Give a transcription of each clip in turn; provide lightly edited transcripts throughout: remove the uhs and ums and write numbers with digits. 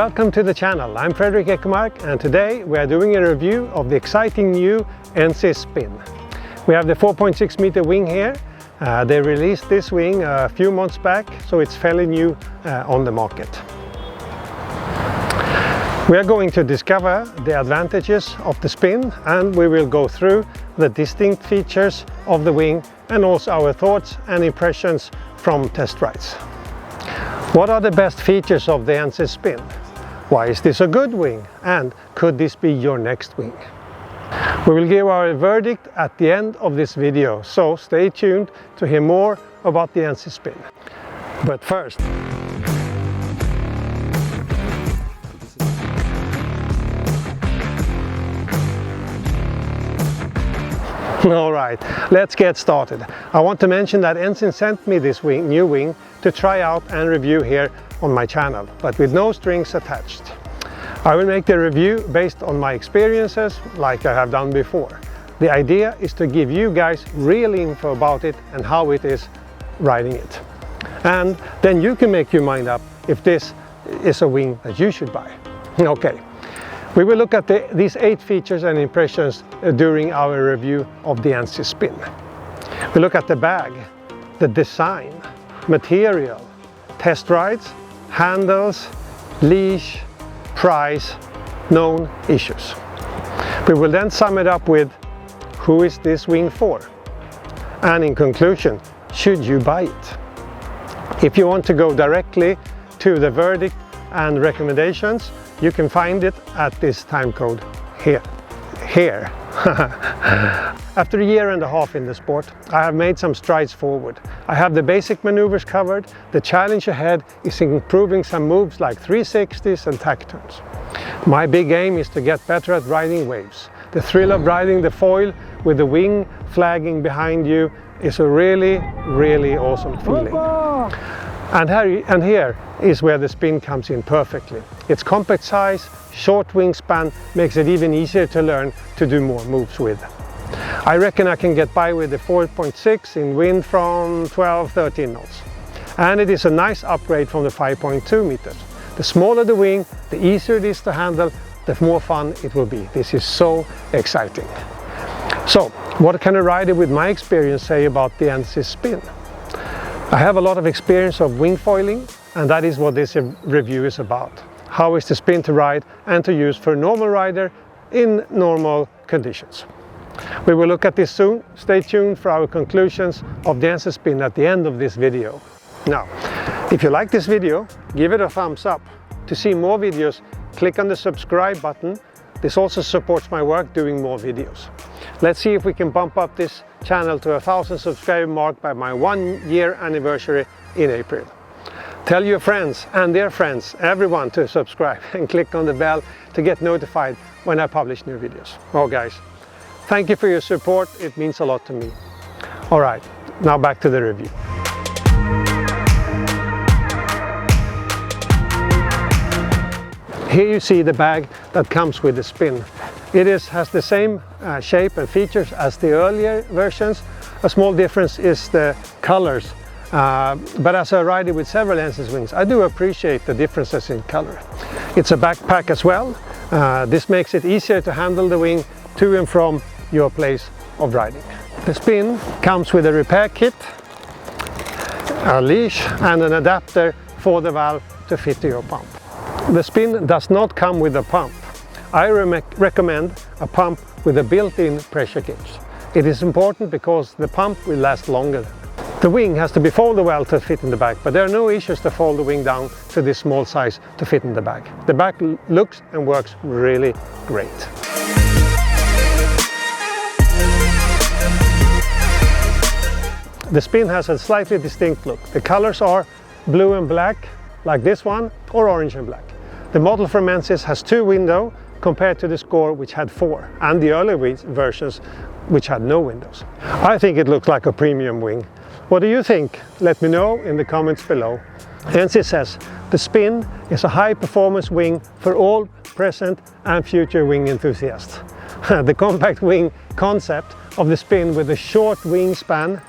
Welcome to the channel. I'm fekermark, and today we are doing a review of the exciting new ENSIS SPIN. We have the 4.6 meter wing here. They released this wing a few months back, so it's fairly new on the market. We are going to discover the advantages of the SPIN, and we will go through the distinct features of the wing and also our thoughts and impressions from test rides. What are the best features of the ENSIS SPIN? Why is this a good wing? And could this be your next wing? We will give our verdict at the end of this video, so stay tuned to hear more about the ENSIS SPIN. But first, alright, let's get started. I want to mention that ENSIS sent me this new wing to try out and review here on my channel, but with no strings attached. I will make the review based on my experiences like I have done before. The idea is to give you guys real info about it and how it is riding it. And then you can make your mind up if this is a wing that you should buy. Okay. We will look at these 8 features and impressions during our review of the ENSIS SPIN. We look at the bag, the design, material, test rides, handles, leash, price, known issues. We will then sum it up with who is this wing for? And in conclusion, should you buy it? If you want to go directly to the verdict and recommendations, you can find it at this time code here. After a year and a half in the sport, I have made some strides forward. I have the basic maneuvers covered. The challenge ahead is improving some moves like 360s and tack turns. My big aim is to get better at riding waves. The thrill of riding the foil with the wing flagging behind you is a really awesome feeling. And here is where the SPIN comes in perfectly. Its compact size, short wingspan makes it even easier to learn to do more moves with. I reckon I can get by with the 4.6 in wind from 12-13 knots. And it is a nice upgrade from the 5.2 meters. The smaller the wing, the easier it is to handle, the more fun it will be. This is so exciting. So, what can a rider with my experience say about the ENSIS SPIN? I have a lot of experience of wing foiling, and that is what this review is about. How is the SPIN to ride and to use for a normal rider in normal conditions. We will look at this soon. Stay tuned for our conclusions of the ENSIS SPIN at the end of this video. Now, if you like this video, give it a thumbs up. To see more videos, click on the subscribe button. This also supports my work doing more videos. Let's see if we can bump up this channel to 1,000 subscriber mark by my 1-year anniversary in April. Tell your friends and their friends, everyone, to subscribe and click on the bell to get notified when I publish new videos. Well guys, thank you for your support, it means a lot to me. Alright, now back to the review. Here you see the bag that comes with the SPIN. It has the same shape and features as the earlier versions. A small difference is the colors. But as a rider with several ENSIS wings, I do appreciate the differences in color. It's a backpack as well. This makes it easier to handle the wing to and from your place of riding. The SPIN comes with a repair kit, a leash and an adapter for the valve to fit to your pump. The SPIN does not come with a pump. I recommend a pump with a built-in pressure gauge. It is important because the pump will last longer. The wing has to be folded well to fit in the bag, but there are no issues to fold the wing down to this small size to fit in the bag. The bag looks and works really great. The SPIN has a slightly distinct look. The colors are blue and black, like this one, or orange and black. The model from ENSIS has 2 windows compared to the Score, which had 4, and the earlier versions which had no windows. I think it looks like a premium wing. What do you think? Let me know in the comments below. ENSIS says the SPIN is a high-performance wing for all present and future wing enthusiasts. The compact wing concept of the SPIN with a short wingspan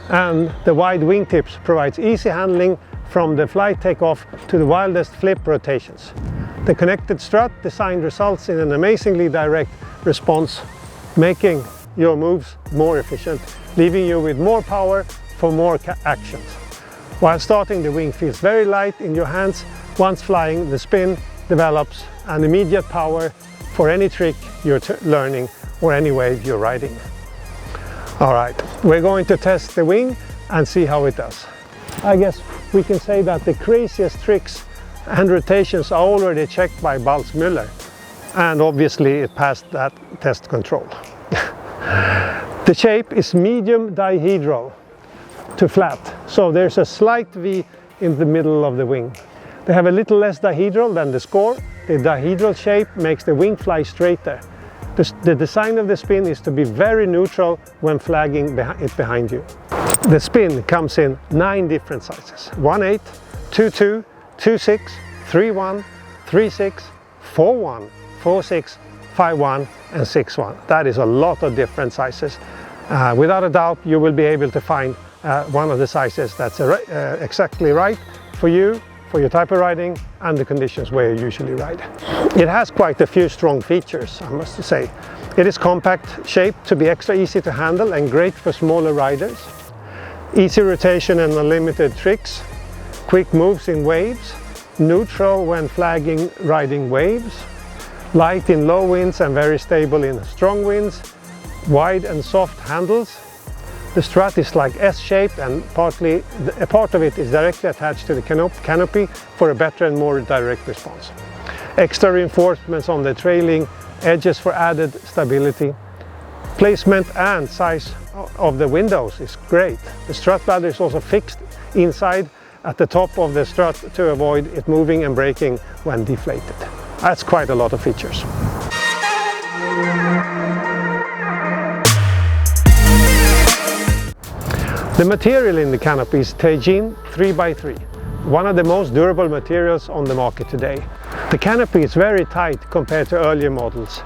and the wide wingtips provides easy handling from the flight takeoff to the wildest flip rotations. The connected strut design results in an amazingly direct response, making your moves more efficient, leaving you with more power for more actions. While starting, the wing feels very light in your hands. Once flying, the spin develops an immediate power for any trick you're learning or any wave you're riding. All right, we're going to test the wing and see how it does. I guess we can say that the craziest tricks and rotations are already checked by Balz-Müller, and obviously it passed that test control. The shape is medium dihedral to flat, so there's a slight V in the middle of the wing. They have a little less dihedral than the Score. The dihedral shape makes the wing fly straighter. The design of the spin is to be very neutral when flagging it behind you. The spin comes in 9 different sizes: 1/8, 2/2, 2/6, 3/1, 3/6, 4/1, 4/6, 5/1 and 6/1. That is a lot of different sizes. Without a doubt, you will be able to find one of the sizes that's exactly right for you, for your type of riding and the conditions where you usually ride. It has quite a few strong features, I must say. It is compact shaped to be extra easy to handle and great for smaller riders. Easy rotation and unlimited tricks. Quick moves in waves. Neutral when flagging riding waves. Light in low winds and very stable in strong winds. Wide and soft handles. The strut is like S-shaped, and a part of it is directly attached to the canopy for a better and more direct response. Extra reinforcements on the trailing edges for added stability. Placement and size of the windows is great. The strut ladder is also fixed inside at the top of the strut to avoid it moving and breaking when deflated. That's quite a lot of features. The material in the canopy is Teijin 3x3, one of the most durable materials on the market today. The canopy is very tight compared to earlier models.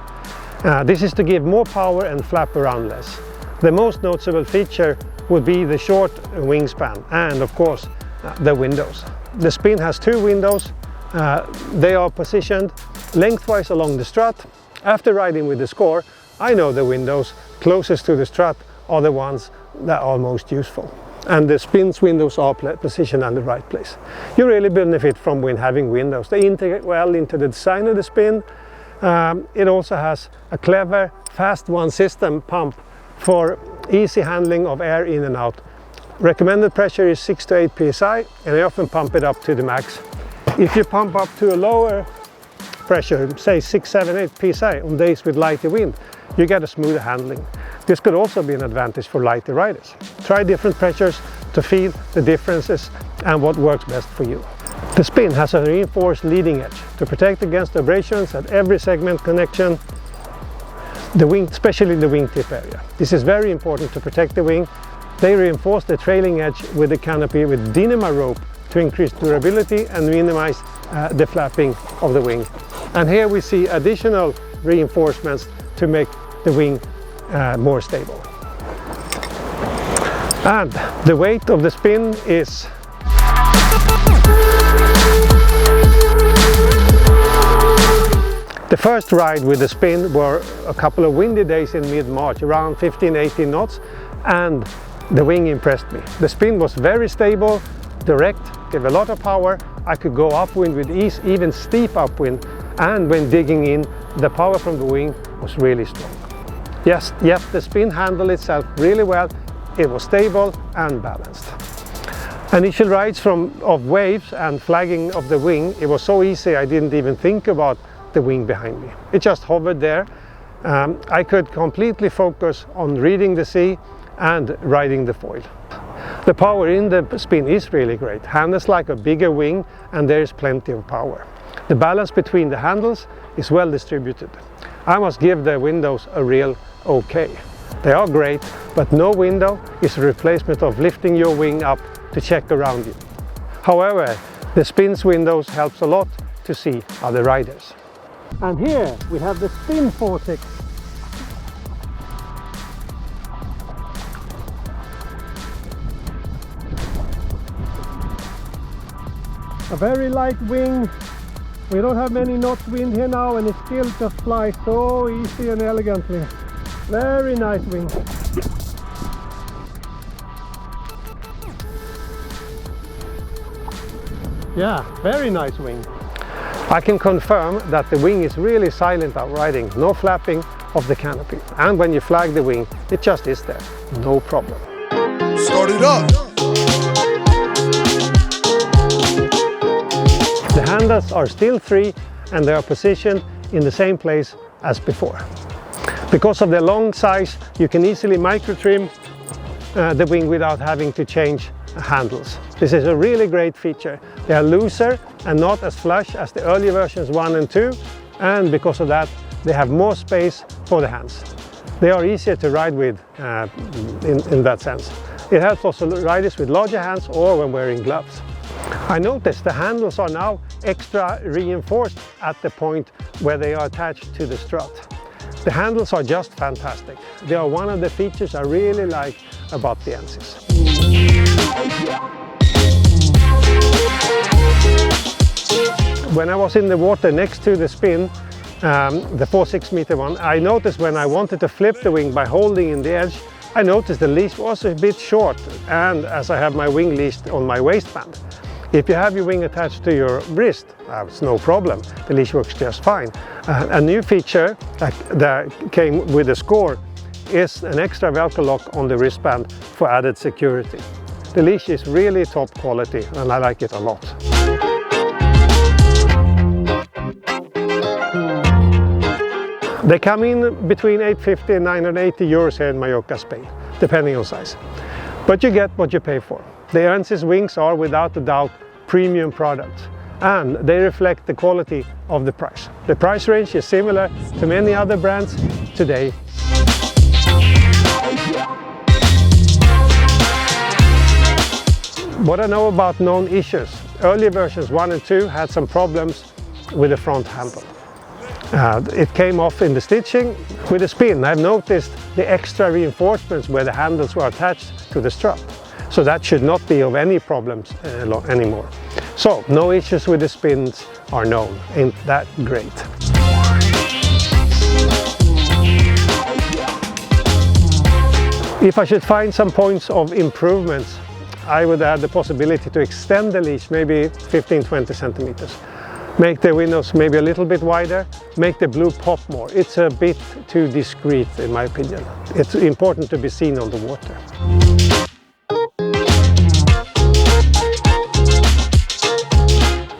This is to give more power and flap around less. The most noticeable feature would be the short wingspan and, of course, the windows. The spin has 2 windows. They are positioned lengthwise along the strut. After riding with the Score, I know the windows closest to the strut are the ones that are most useful. And the spin's windows are positioned in the right place. You really benefit from having windows. They integrate well into the design of the spin. It also has a clever fast one system pump for easy handling of air in and out. Recommended pressure is 6 to 8 psi, and I often pump it up to the max. If you pump up to a lower pressure, say 6, 7, 8 psi on days with lighter wind, you get a smoother handling. This could also be an advantage for lighter riders. Try different pressures to feel the differences and what works best for you. The spin has a reinforced leading edge to protect against abrasions at every segment connection, especially the wingtip area. This is very important to protect the wing. They reinforce the trailing edge with the canopy with Dynama rope to increase durability and minimize the flapping of the wing. And here we see additional reinforcements to make the wing more stable. And the weight of the spin is the first ride with the spin were a couple of windy days in mid-March, around 15-18 knots, and the wing impressed me. The spin was very stable, direct, gave a lot of power. I could go upwind with ease, even steep upwind, and when digging in, the power from the wing was really strong. Yes, yet the spin handled itself really well. It was stable and balanced. Initial rides of waves and flagging of the wing, it was so easy I didn't even think about the wing behind me. It just hovered there. I could completely focus on reading the sea and riding the foil. The power in the spin is really great. Handles like a bigger wing, and there is plenty of power. The balance between the handles is well distributed. I must give the windows a real okay. They are great, but no window is a replacement of lifting your wing up to check around you. However, the spin's windows helps a lot to see other riders. And here we have the spin vortex. A very light wing, We don't have many knots wind here now, and it still just flies so easy and elegantly. Very nice wing. Yeah, very nice wing. I can confirm that the wing is really silent out riding, no flapping of the canopy. And when you flag the wing, it just is there, no problem. Start it up! The handles are still free and they are positioned in the same place as before. Because of the long size, you can easily micro trim the wing without having to change handles. This is a really great feature. They are looser and not as flush as the earlier versions 1 and 2, and because of that they have more space for the hands. They are easier to ride with in that sense. It helps also riders with larger hands or when wearing gloves. I noticed the handles are now extra reinforced at the point where they are attached to the strut. The handles are just fantastic. They are one of the features I really like about the ENSIS. When I was in the water next to the Spin, the 4-6 meter one, I noticed when I wanted to flip the wing by holding in the edge, I noticed the leash was a bit short, and as I have my wing leashed on my waistband. If you have your wing attached to your wrist, it's no problem. The leash works just fine. A new feature that came with the Score is an extra Velcro lock on the wristband for added security. The leash is really top quality and I like it a lot. They come in between 850 and 980 euros here in Mallorca, Spain, depending on size. But you get what you pay for. The ENSIS wings are without a doubt premium products, and they reflect the quality of the price. The price range is similar to many other brands today. What I know about known issues: earlier versions 1 and 2 had some problems with the front handle. It came off in the stitching. With the Spin, I've noticed the extra reinforcements where the handles were attached to the strap. So that should not be of any problems anymore. So no issues with the Spins are known. Ain't that great? If I should find some points of improvements, I would add the possibility to extend the leash maybe 15-20 centimeters. Make the windows maybe a little bit wider, make the blue pop more. It's a bit too discreet in my opinion. It's important to be seen on the water.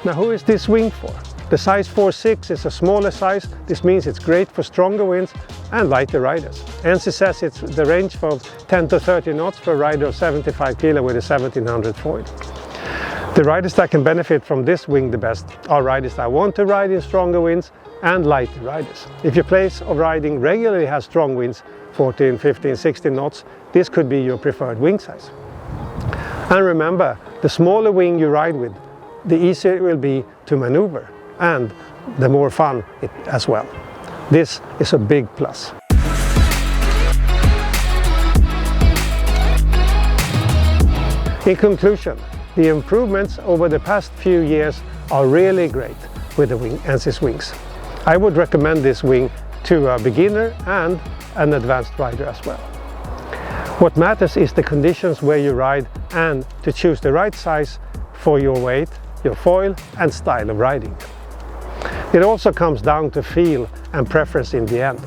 Now, who is this wing for? The size 4.6 is a smaller size. This means it's great for stronger winds and lighter riders. ENSIS says it's the range of 10 to 30 knots for a rider of 75 kilo with a 1700 foil. The riders that can benefit from this wing the best are riders that want to ride in stronger winds and lighter riders. If your place of riding regularly has strong winds, 14, 15, 16 knots, this could be your preferred wing size. And remember, the smaller wing you ride with, the easier it will be to maneuver and the more fun as well. This is a big plus. In conclusion, the improvements over the past few years are really great with the ENSIS wings. I would recommend this wing to a beginner and an advanced rider as well. What matters is the conditions where you ride and to choose the right size for your weight, your foil and style of riding. It also comes down to feel and preference in the end.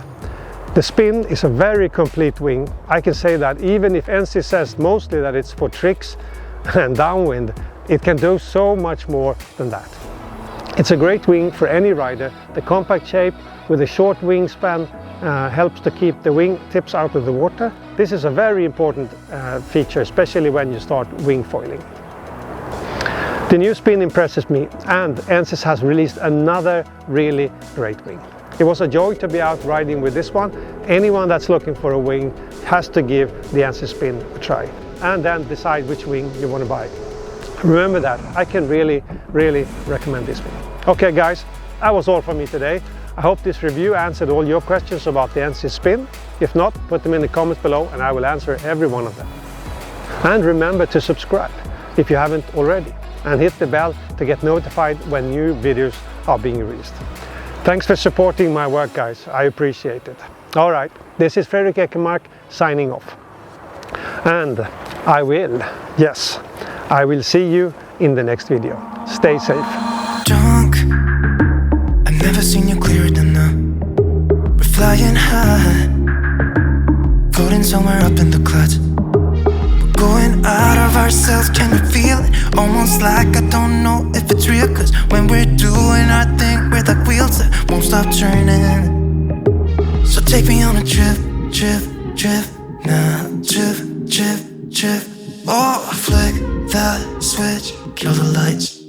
The Spin is a very complete wing. I can say that even if ENSIS says mostly that it's for tricks and downwind, it can do so much more than that. It's a great wing for any rider. The compact shape with a short wingspan helps to keep the wing tips out of the water. This is a very important feature, especially when you start wing foiling. The new Spin impresses me, and ENSIS has released another really great wing. It was a joy to be out riding with this one. Anyone that's looking for a wing has to give the ENSIS Spin a try and then decide which wing you want to buy. Remember that, I can really recommend this wing. Okay guys, that was all from me today. I hope this review answered all your questions about the ENSIS Spin. If not, put them in the comments below and I will answer every one of them. And remember to subscribe if you haven't already, and hit the bell to get notified when new videos are being released. Thanks for supporting my work, guys. I appreciate it. All right, this is fekermark signing off. And I will see you in the next video. Stay safe. Drunk, I've never seen you clearer than now. We're flying high, floating somewhere up in the clouds. We're going out of ourselves, can you feel it? Almost like I don't know if it's real, cause when we're doing our thing, we're like wheels that won't stop turning. So take me on a trip, now, trip. Oh, flick that switch, kill the lights.